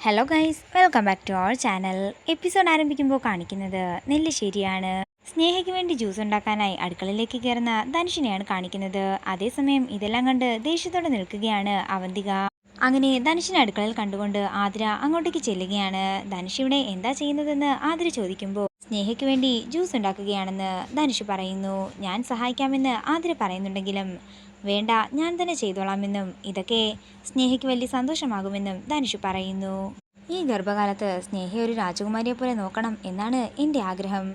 Hello guys, welcome back to our channel. Episode ആരംഭിക്കുമ്പോൾ കാണിക്കുന്നത് നെല്ലിശ്ശേരിയാണ്. സ്നേഹയ്ക്ക് വേണ്ടി ജ്യൂസ് ഉണ്ടാക്കാനായി അടുക്കളയിലേക്ക് കയറുന്ന ധനുഷിനെയാണ് കാണിക്കുന്നത്. അതേസമയം ഇതെല്ലാം കണ്ട് ദേഷ്യത്തോടെ നിൽക്കുകയാണ് അവന്തിക. അങ്ങനെ ധനുഷിനെ അടുക്കളയിൽ കണ്ടുകൊണ്ട് ആതിര അങ്ങോട്ടേക്ക് ചെല്ലുകയാണ്. ധനുഷ് ഇവിടെ എന്താ ചെയ്യുന്നതെന്ന് ആതിര ചോദിക്കുമ്പോൾ സ്നേഹയ്ക്ക് വേണ്ടി ജ്യൂസ് ഉണ്ടാക്കുകയാണെന്ന് ധനുഷ് പറയുന്നു. ഞാൻ സഹായിക്കാമെന്ന് ആതിര പറയുന്നുണ്ടെങ്കിലും വേണ്ട, ഞാൻ തന്നെ ചെയ്തോളാമെന്നും ഇതൊക്കെ സ്നേഹയ്ക്ക് വലിയ സന്തോഷമാകുമെന്നും ധനുഷ് പറയുന്നു. ഈ ഗർഭകാലത്ത് സ്നേഹയെ ഒരു രാജകുമാരിയെ പോലെ നോക്കണം എന്നാണ് എൻ്റെ ആഗ്രഹം.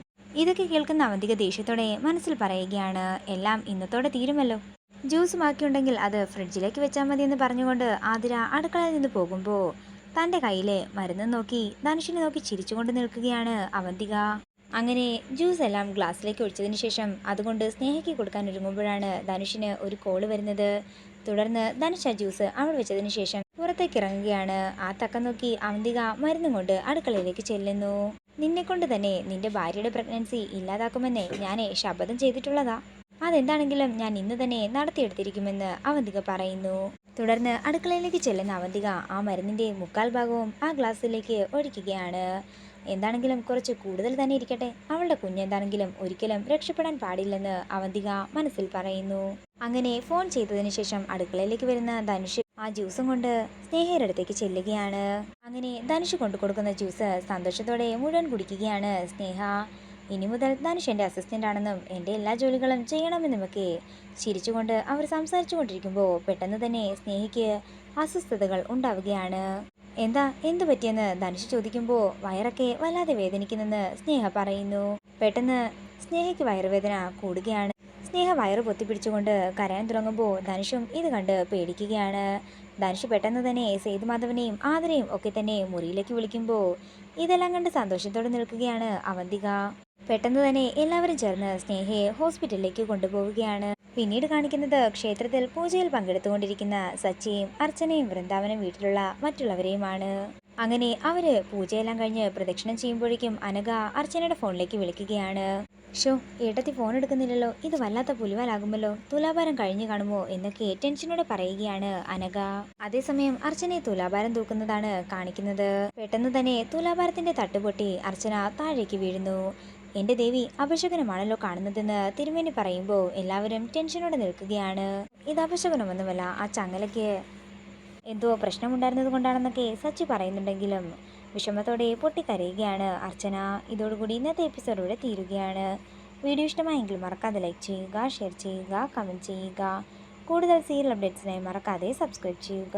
ഇതൊക്കെ കേൾക്കുന്ന അവന്തിക ദേഷ്യത്തോടെ മനസ്സിൽ പറയുകയാണ്. എല്ലാം ഇന്നത്തോടെ തീരുമല്ലോ, ജ്യൂസ് ബാക്കിയുണ്ടെങ്കിൽ അത് ഫ്രിഡ്ജിലേക്ക് വെച്ചാൽ മതിയെന്ന് പറഞ്ഞുകൊണ്ട് ആതിര അടുക്കളയിൽ നിന്ന് പോകുമ്പോൾ തൻ്റെ കയ്യിലെ മരുന്ന് നോക്കി ധനുഷിനെ നോക്കി ചിരിച്ചുകൊണ്ട് നിൽക്കുകയാണ് അവന്തിക. അങ്ങനെ ജ്യൂസ് എല്ലാം ഗ്ലാസ്സിലേക്ക് ഒഴിച്ചതിന് ശേഷം അതുകൊണ്ട് സ്നേഹയ്ക്ക് കൊടുക്കാൻ ഒരുങ്ങുമ്പോഴാണ് ധനുഷിന് ഒരു കോള് വരുന്നത്. തുടർന്ന് ധനുഷ് ആ ജ്യൂസ് അവിടെ വെച്ചതിന് ശേഷം പുറത്തേക്ക് ഇറങ്ങുകയാണ്. ആ തക്കം നോക്കി അവന്തിക മരുന്നും കൊണ്ട് അടുക്കളയിലേക്ക് ചെല്ലുന്നു. നിന്നെ കൊണ്ട് തന്നെ നിന്റെ ഭാര്യയുടെ പ്രഗ്നൻസി ഇല്ലാതാക്കുമെന്ന് ഞാൻ ശപഥം ചെയ്തിട്ടുള്ളതാ. അതെന്താണെങ്കിലും ഞാൻ ഇന്ന് തന്നെ നടത്തിയെടുത്തിരിക്കുമെന്ന് അവന്തിക പറയുന്നു. തുടർന്ന് അടുക്കളയിലേക്ക് ചെല്ലുന്ന അവന്തിക ആ മരുന്നിന്റെ 1/4 ഭാഗവും ആ ഗ്ലാസ്സിലേക്ക് ഒഴിക്കുകയാണ്. എന്താണെങ്കിലും കുറച്ച് കൂടുതൽ തന്നെ ഇരിക്കട്ടെ, അവളുടെ കുഞ്ഞെന്താണെങ്കിലും ഒരിക്കലും രക്ഷപ്പെടാൻ പാടില്ലെന്ന് അവന്തിക മനസ്സിൽ പറയുന്നു. അങ്ങനെ ഫോൺ ചെയ്തതിന് ശേഷം അടുക്കളയിലേക്ക് വരുന്ന ധനുഷ് ആ ജ്യൂസും കൊണ്ട് സ്നേഹയുടെ അടുത്തേക്ക് ചെല്ലുകയാണ്. അങ്ങനെ ധനുഷ് കൊണ്ടു കൊടുക്കുന്ന ജ്യൂസ് സന്തോഷത്തോടെ മുഴുവൻ കുടിക്കുകയാണ് സ്നേഹ. ഇനി മുതൽ ധനുഷ് എൻ്റെ അസിസ്റ്റൻ്റ് ആണെന്നും എൻ്റെ എല്ലാ ജോലികളും ചെയ്യണമെന്നുമൊക്കെ ചിരിച്ചുകൊണ്ട് അവർ സംസാരിച്ചു കൊണ്ടിരിക്കുമ്പോൾ പെട്ടെന്ന് തന്നെ സ്നേഹയ്ക്ക് അസ്വസ്ഥതകൾ ഉണ്ടാവുകയാണ്. എന്തു പറ്റിയെന്ന് ധനുഷ് ചോദിക്കുമ്പോൾ വയറൊക്കെ വല്ലാതെ വേദനിക്കുന്നെന്ന് സ്നേഹ പറയുന്നു. പെട്ടെന്ന് സ്നേഹയ്ക്ക് വയറുവേദന കൂടുകയാണ്. സ്നേഹ വയറ് പൊത്തിപ്പിടിച്ചുകൊണ്ട് കരയാൻ തുടങ്ങുമ്പോൾ ധനുഷും ഇത് കണ്ട് പേടിക്കുകയാണ്. ധനുഷ് പെട്ടെന്ന് തന്നെ സേതുമാധവനെയും ആതിരയും ഒക്കെ തന്നെ മുറിയിലേക്ക് വിളിക്കുമ്പോൾ ഇതെല്ലാം കണ്ട് സന്തോഷത്തോടെ നിൽക്കുകയാണ് അവന്തിക. പെട്ടെന്ന് തന്നെ എല്ലാവരും ചേർന്ന് സ്നേഹയെ ഹോസ്പിറ്റലിലേക്ക് കൊണ്ടുപോവുകയാണ്. പിന്നീട് കാണിക്കുന്നത് ക്ഷേത്രത്തിൽ പൂജയിൽ പങ്കെടുത്തുകൊണ്ടിരിക്കുന്ന സച്ചിയും അർച്ചനയും വൃന്ദാവനം വീട്ടിലുള്ള മറ്റുള്ളവരെയുമാണ്. അങ്ങനെ അവര് പൂജയെല്ലാം കഴിഞ്ഞ് പ്രദക്ഷിണം ചെയ്യുമ്പോഴേക്കും അനഘ അർച്ചനയുടെ ഫോണിലേക്ക് വിളിക്കുകയാണ്. ഏട്ടത്തി ഫോൺ എടുക്കുന്നില്ലല്ലോ, ഇത് വല്ലാത്ത പുലിവാലാകുമല്ലോ, തുലാഭാരം കഴിഞ്ഞു കാണുമോ എന്നൊക്കെ ടെൻഷനോടെ പറയുകയാണ് അനഘ. അതേസമയം അർച്ചനയെ തുലാഭാരം തൂക്കുന്നതാണ് കാണിക്കുന്നത്. പെട്ടെന്ന് തന്നെ തുലാഭാരത്തിന്റെ തട്ടുപൊട്ടി അർച്ചന താഴേക്ക് വീഴുന്നു. എന്റെ ദേവി, അപശകുനമാണല്ലോ കാണുന്നതെന്ന് തിരുമേനി പറയുമ്പോൾ എല്ലാവരും ടെൻഷനോടെ നിൽക്കുകയാണ്. ഇത് അപശകുനമൊന്നുമല്ല, ആ ചങ്ങലയ്ക്ക് എന്തോ പ്രശ്നമുണ്ടായിരുന്നത് കൊണ്ടാണെന്നൊക്കെ സച്ചി പറയുന്നുണ്ടെങ്കിലും വിഷമത്തോടെ പൊട്ടിക്കരയുകയാണ് അർച്ചന. ഇതോടുകൂടി ഇന്നത്തെ എപ്പിസോഡ് ഇവിടെ തീരുകയാണ്. വീഡിയോ ഇഷ്ടമായെങ്കിൽ മറക്കാതെ ലൈക്ക് ചെയ്യുക, ഷെയർ ചെയ്യുക, കമൻറ്റ് ചെയ്യുക. കൂടുതൽ സീരിയൽ അപ്ഡേറ്റ്സിനായി മറക്കാതെ സബ്സ്ക്രൈബ് ചെയ്യുക.